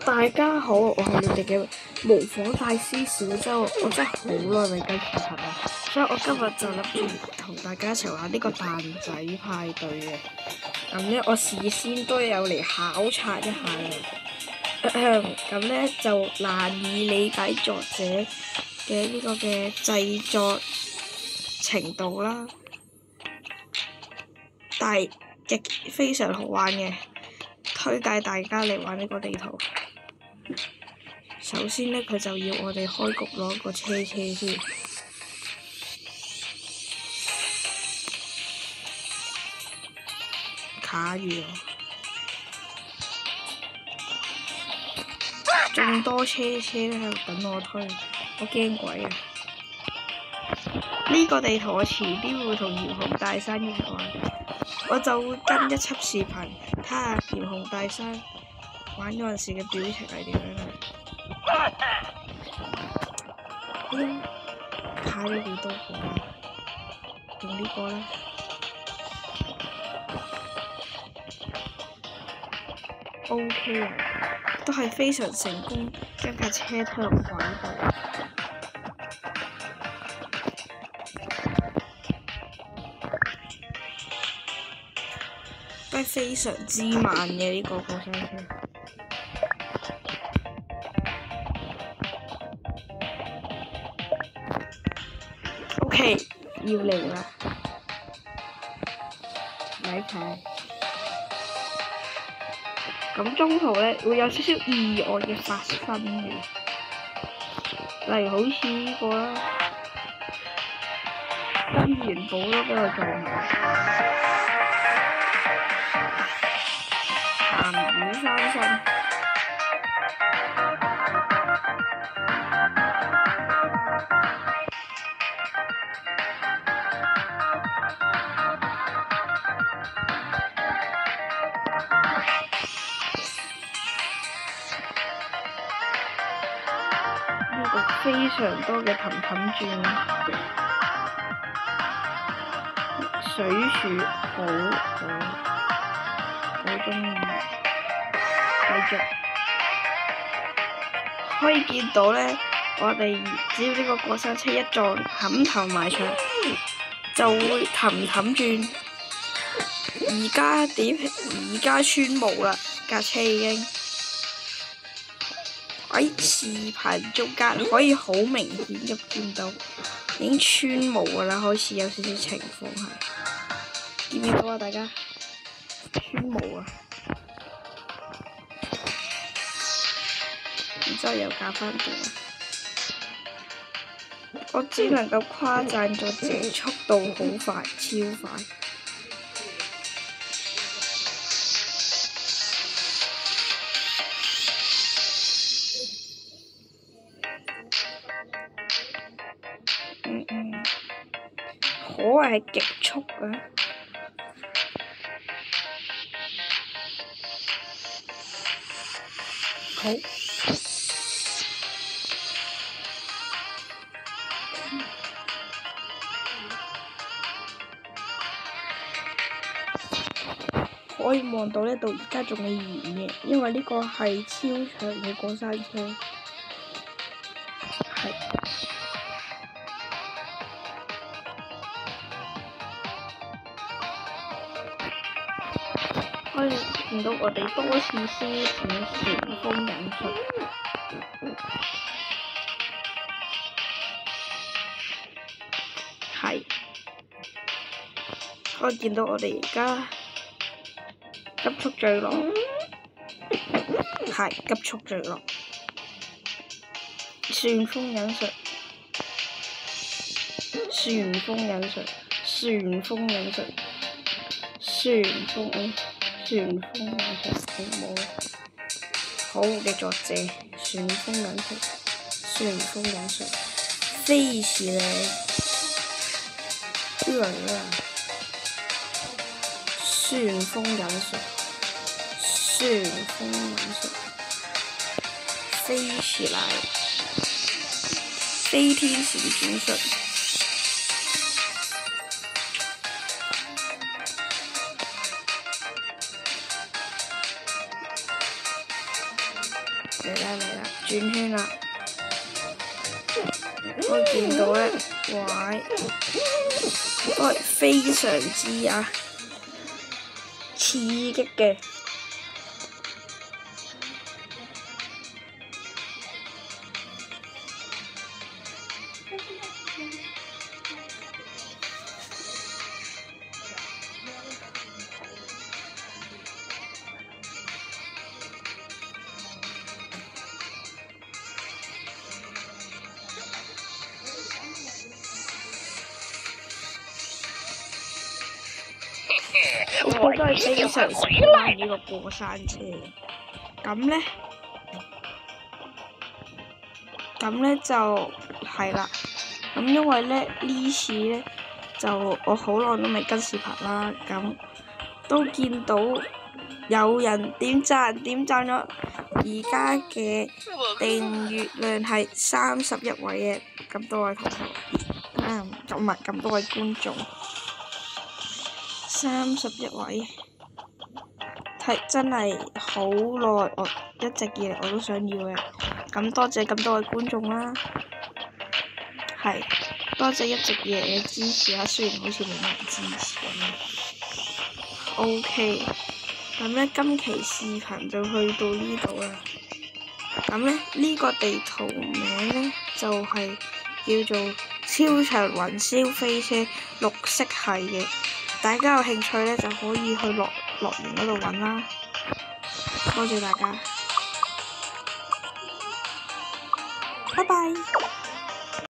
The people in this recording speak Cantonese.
大家好，我係你哋嘅模仿大師小周，我真係好耐未更視頻啦，所以我今日就諗住同大家一齊玩呢個蛋仔派對嘅。咁咧，我事先都有嚟考察一下嘅。咁咧就難以理解作者嘅呢個嘅製作程度啦，但係亦非常好玩嘅，推介大家嚟玩呢個地圖。首先咧，佢就要我哋開局攞個車先，卡住喎，眾多車咧喺度等我推，我驚鬼啊！呢個地圖我遲啲會同遙控大山一齊玩，我就會跟一輯視頻，睇下遙控大山玩嗰陣時嘅表情係點樣嘅。卡咗幾多個啊？用呢個啦。OK 啊，都係非常成功，將架車推入軌道。都係非常之慢嘅呢個過山車。OK， 要嚟啦！咪睇。咁中途咧會有少少意外嘅發生嘅，例如好似呢個啦，跟元寶都俾我撞埋，鹹魚翻身。非常多嘅氹氹轉，水柱好鍾意，繼續可以見到咧，我哋只要呢個過山車一撞冚頭埋牆，就會氹氹轉。而家穿模啦，架車已經。喺視頻中間可以好明顯咁見到，已經穿模㗎啦，開始有少少情況係，見唔見到啊？大家穿模啊，然之後又加翻段，我只能夠誇讚作者速度好快，超快。可謂係極速啊！好，可以望到呢度而家仲未完嘅，因為呢個係超長嘅過山車，係。可以見到我哋多次施展旋風引術，係可以見到我哋而家急速墜落，係急速墜落，旋風引術，旋風引術，旋風引術，旋風。旋風引術好冇？好嘅作者，旋風引術，旋風引術，飛起來！旋風引術，旋風引術，飛起來！飛天旋轉術。嚟啦，轉圈啦！我見到咧，喂，都係非常之刺激嘅。我都係非常喜歡呢個過山車。咁咧就係啦。咁因為咧呢次咧就我好耐都未跟視頻啦，咁都見到有人點讚咗，而家嘅訂閱量係31位嘅，咁多位同學，唔係咁多位觀眾。31位，係真係好耐，我一直以嚟我都想要嘅。咁多謝咁多位觀眾啦，係多謝一直以嚟嘅支持啦。雖然好似冇乜人支持咁樣。OK，咁咧今期視頻就去到呢度啦。咁咧呢個地圖名咧就係叫做超長雲霄飛車綠色系嘅。大家有興趣咧，就可以去樂園嗰度揾啦。多謝大家，拜拜。